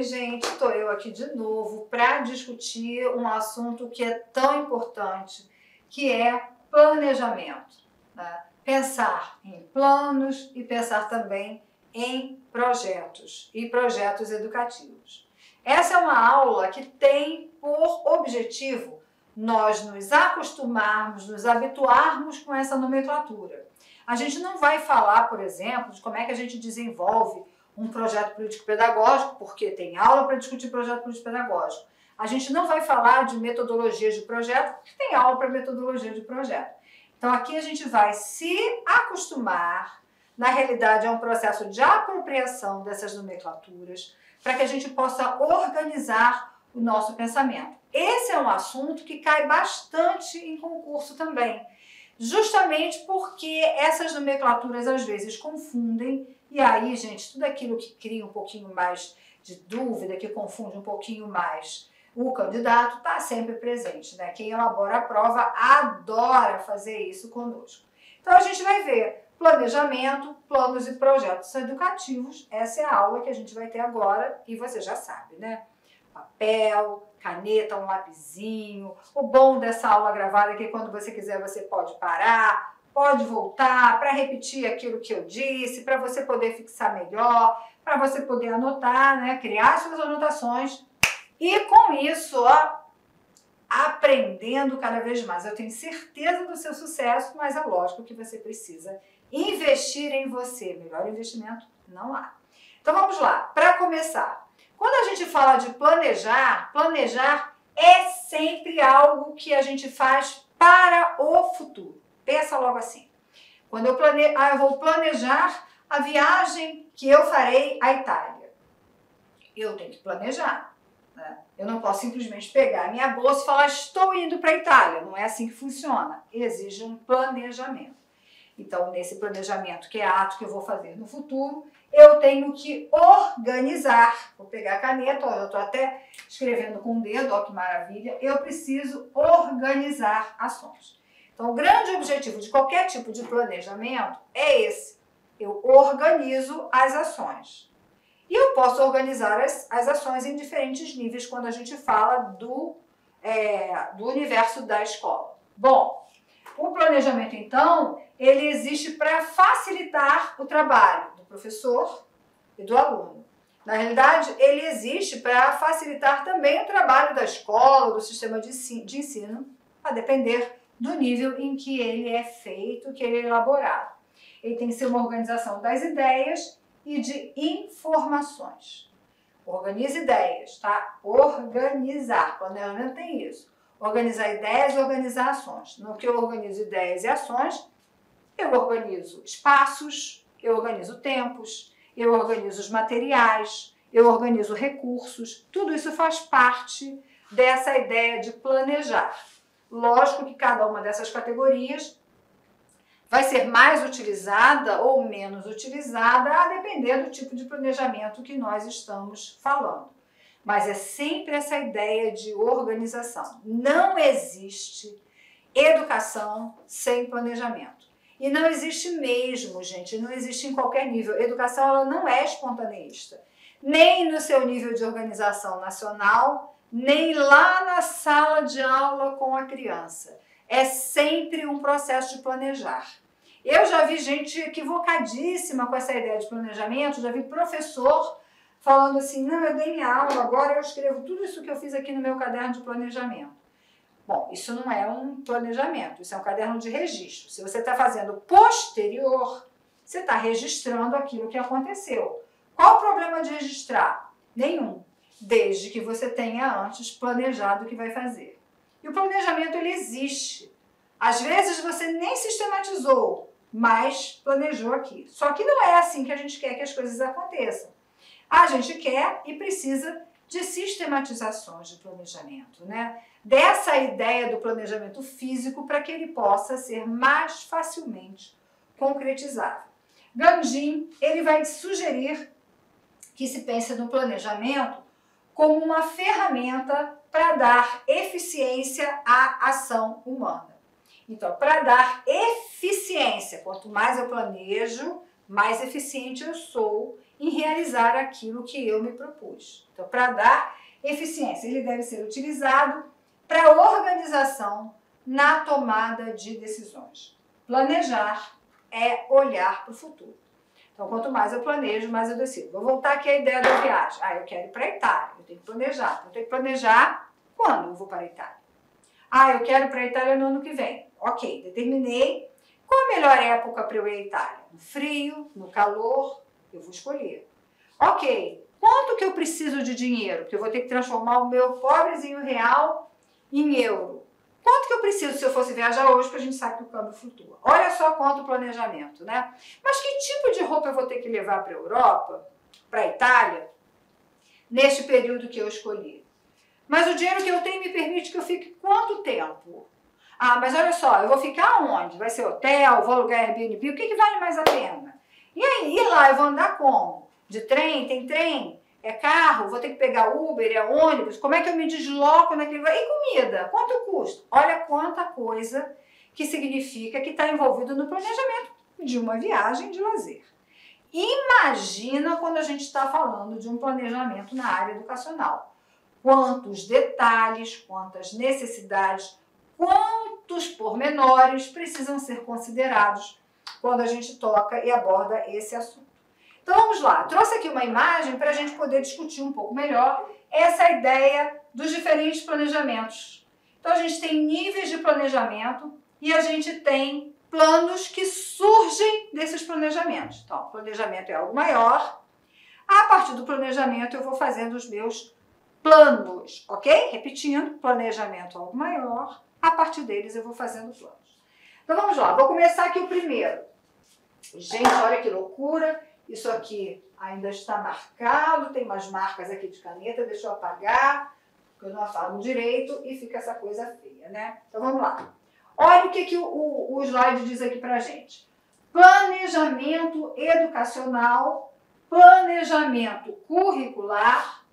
Oi, gente, estou eu aqui de novo para discutir um assunto que é tão importante, que é planejamento, né? Pensar em planos e pensar também em projetos e projetos educativos. Essa é uma aula que tem por objetivo nós nos acostumarmos, nos habituarmos com essa nomenclatura. A gente não vai falar, por exemplo, de como é que a gente desenvolve um projeto político-pedagógico, porque tem aula para discutir projeto político-pedagógico. A gente não vai falar de metodologias de projeto, porque tem aula para metodologia de projeto. Então aqui a gente vai se acostumar, na realidade é um processo de apropriação dessas nomenclaturas, para que a gente possa organizar o nosso pensamento. Esse é um assunto que cai bastante em concurso também, justamente porque essas nomenclaturas às vezes confundem, e aí, gente, tudo aquilo que cria um pouquinho mais de dúvida, que confunde um pouquinho mais o candidato, está sempre presente, né? Quem elabora a prova adora fazer isso conosco. Então a gente vai ver planejamento, planos e projetos educativos. Essa é a aula que a gente vai ter agora e você já sabe, né? Papel, caneta, um lapisinho. O bom dessa aula gravada é que quando você quiser você pode parar, pode voltar para repetir aquilo que eu disse, para você poder fixar melhor, para você poder anotar, né? Criar suas anotações e com isso, ó, aprendendo cada vez mais. Eu tenho certeza do seu sucesso, mas é lógico que você precisa investir em você. Melhor investimento não há. Então vamos lá, para começar. Quando a gente fala de planejar, planejar é sempre algo que a gente faz para o futuro. Pensa logo assim. Quando eu planejo, eu vou planejar a viagem que eu farei à Itália. Eu tenho que planejar, né? Eu não posso simplesmente pegar a minha bolsa e falar estou indo para a Itália. Não é assim que funciona. Exige um planejamento. Então, nesse planejamento, que é ato que eu vou fazer no futuro, eu tenho que organizar. Vou pegar a caneta, ó, eu estou até escrevendo com o dedo, ó que maravilha. Eu preciso organizar ações. Então, o grande objetivo de qualquer tipo de planejamento é esse. Eu organizo as ações. E eu posso organizar as ações em diferentes níveis quando a gente fala do universo da escola. Bom, o planejamento, então, ele existe para facilitar o trabalho do professor e do aluno. Na realidade, ele existe para facilitar também o trabalho da escola, do sistema de ensino, a depender do nível em que ele é feito, que ele é elaborado. Ele tem que ser uma organização das ideias e de informações. Organiza ideias, tá? Organizar. Planejamento tem isso. Organizar ideias e organizar ações. No que eu organizo ideias e ações, eu organizo espaços, eu organizo tempos, eu organizo os materiais, eu organizo recursos. Tudo isso faz parte dessa ideia de planejar. Lógico que cada uma dessas categorias vai ser mais utilizada ou menos utilizada a depender do tipo de planejamento que nós estamos falando. Mas é sempre essa ideia de organização. Não existe educação sem planejamento. E não existe mesmo, gente, não existe em qualquer nível. Educação ela não é espontaneista. Nem no seu nível de organização nacional, nem lá na sala de aula com a criança. É sempre um processo de planejar. Eu já vi gente equivocadíssima com essa ideia de planejamento, já vi professor falando assim, não, eu dei minha aula, agora eu escrevo tudo isso que eu fiz aqui no meu caderno de planejamento. Bom, isso não é um planejamento, isso é um caderno de registro. Se você está fazendo posterior, você está registrando aquilo que aconteceu. Qual o problema de registrar? Nenhum, desde que você tenha antes planejado o que vai fazer. E o planejamento, ele existe. Às vezes você nem sistematizou, mas planejou aqui. Só que não é assim que a gente quer que as coisas aconteçam. A gente quer e precisa de sistematizações de planejamento, né? Dessa ideia do planejamento físico para que ele possa ser mais facilmente concretizável. Gandhi, ele vai sugerir que se pense no planejamento como uma ferramenta para dar eficiência à ação humana. Então, para dar eficiência, quanto mais eu planejo, mais eficiente eu sou em realizar aquilo que eu me propus. Então, para dar eficiência, ele deve ser utilizado para organização na tomada de decisões. Planejar é olhar para o futuro. Então, quanto mais eu planejo, mais eu decido. Vou voltar aqui à ideia da viagem. Eu quero ir para a Itália, eu tenho que planejar. Eu tenho que planejar quando eu vou para a Itália. Eu quero ir para a Itália no ano que vem. Ok, determinei. Qual a melhor época para eu ir à Itália? No frio, no calor? Eu vou escolher. Ok, quanto que eu preciso de dinheiro? Porque eu vou ter que transformar o meu pobrezinho real em euro. Quanto que eu preciso se eu fosse viajar hoje, porque a gente sabe que o câmbio flutua? Olha só quanto planejamento, né? Mas que tipo de roupa eu vou ter que levar para a Europa, para a Itália, neste período que eu escolhi? Mas o dinheiro que eu tenho me permite que eu fique quanto tempo? Mas olha só, eu vou ficar onde? Vai ser hotel, vou alugar Airbnb, o que vale mais a pena? E aí, lá eu vou andar como? De trem? Tem trem? É carro? Vou ter que pegar Uber? É ônibus? Como é que eu me desloco naquele lugar? E comida? Quanto custa? Olha quanta coisa que significa que está envolvido no planejamento de uma viagem de lazer. Imagina quando a gente está falando de um planejamento na área educacional. Quantos detalhes, quantas necessidades, quantos pormenores precisam ser considerados quando a gente toca e aborda esse assunto. Então vamos lá, trouxe aqui uma imagem para a gente poder discutir um pouco melhor essa ideia dos diferentes planejamentos. Então a gente tem níveis de planejamento e a gente tem planos que surgem desses planejamentos. Então, o planejamento é algo maior. A partir do planejamento eu vou fazendo os meus planos, ok? Repetindo, planejamento é algo maior. A partir deles eu vou fazendo planos. Então vamos lá, vou começar aqui o primeiro. Gente, olha que loucura. Isso aqui ainda está marcado, tem umas marcas aqui de caneta, deixa eu apagar, porque eu não apago direito e fica essa coisa feia, né? Então vamos lá. Olha o que o slide diz aqui pra gente. Planejamento educacional, planejamento curricular,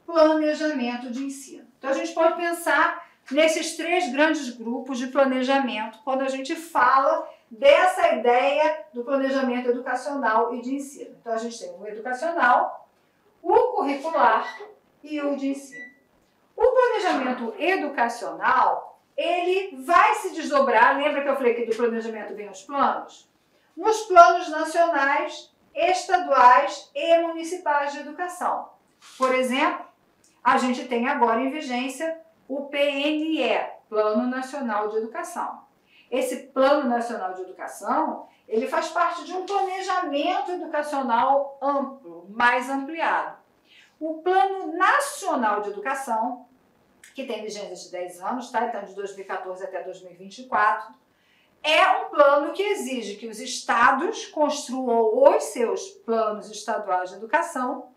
planejamento de ensino. Então a gente pode pensar nesses três grandes grupos de planejamento quando a gente fala dessa ideia do planejamento educacional e de ensino. Então, a gente tem o educacional, o curricular e o de ensino. O planejamento educacional, ele vai se desdobrar, lembra que eu falei que do planejamento vem os planos? Nos planos nacionais, estaduais e municipais de educação. Por exemplo, a gente tem agora em vigência o PNE, Plano Nacional de Educação. Esse Plano Nacional de Educação, ele faz parte de um planejamento educacional amplo, mais ampliado. O Plano Nacional de Educação, que tem vigência de 10 anos, tá? Então de 2014 até 2024, é um plano que exige que os estados construam os seus planos estaduais de educação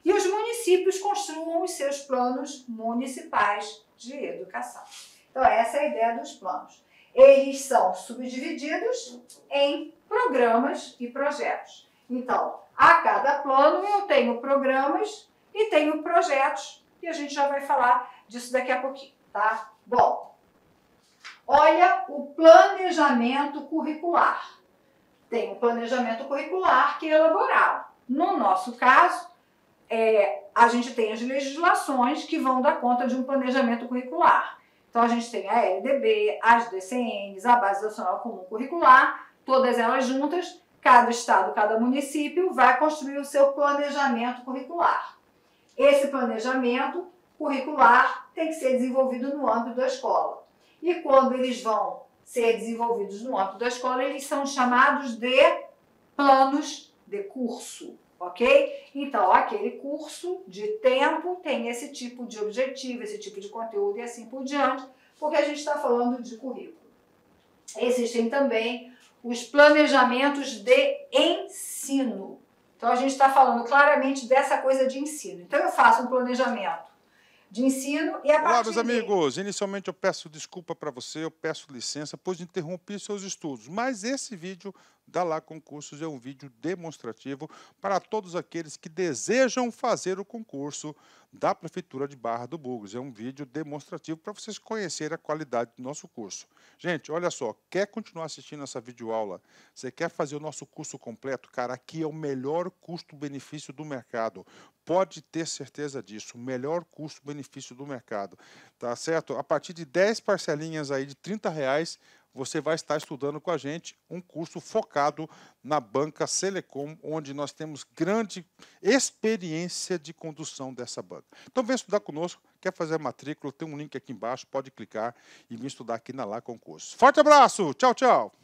e os municípios construam os seus planos municipais de educação. Então essa é a ideia dos planos. Eles são subdivididos em programas e projetos. Então, a cada plano eu tenho programas e tenho projetos, e a gente já vai falar disso daqui a pouquinho, tá? Bom, olha o planejamento curricular. Tem um planejamento curricular que é elaborado. No nosso caso, a gente tem as legislações que vão dar conta de um planejamento curricular. Então, a gente tem a LDB, as DCNs, a Base Nacional Comum Curricular, todas elas juntas, cada estado, cada município vai construir o seu planejamento curricular. Esse planejamento curricular tem que ser desenvolvido no âmbito da escola. E quando eles vão ser desenvolvidos no âmbito da escola, eles são chamados de planos de curso. Ok? Então, aquele curso de tempo tem esse tipo de objetivo, esse tipo de conteúdo e assim por diante, porque a gente está falando de currículo. Existem também os planejamentos de ensino. Então, a gente está falando claramente dessa coisa de ensino. Então, eu faço um planejamento de ensino e a partir Olá, meus amigos. Inicialmente eu peço desculpa para você, eu peço licença, pois interrompi seus estudos. Mas esse vídeo da Lá Concursos é um vídeo demonstrativo para todos aqueles que desejam fazer o concurso da Prefeitura de Barra do Bugres. É um vídeo demonstrativo para vocês conhecerem a qualidade do nosso curso. Gente, olha só, quer continuar assistindo essa videoaula? Você quer fazer o nosso curso completo? Cara, aqui é o melhor custo-benefício do mercado. Pode ter certeza disso, o melhor custo-benefício do mercado. Tá certo? A partir de 10 parcelinhas aí de R$ 30, você vai estar estudando com a gente um curso focado na banca Selecom, onde nós temos grande experiência de condução dessa banca. Então vem estudar conosco, quer fazer a matrícula, tem um link aqui embaixo, pode clicar e vir estudar aqui na Lá Concursos. Forte abraço, tchau, tchau!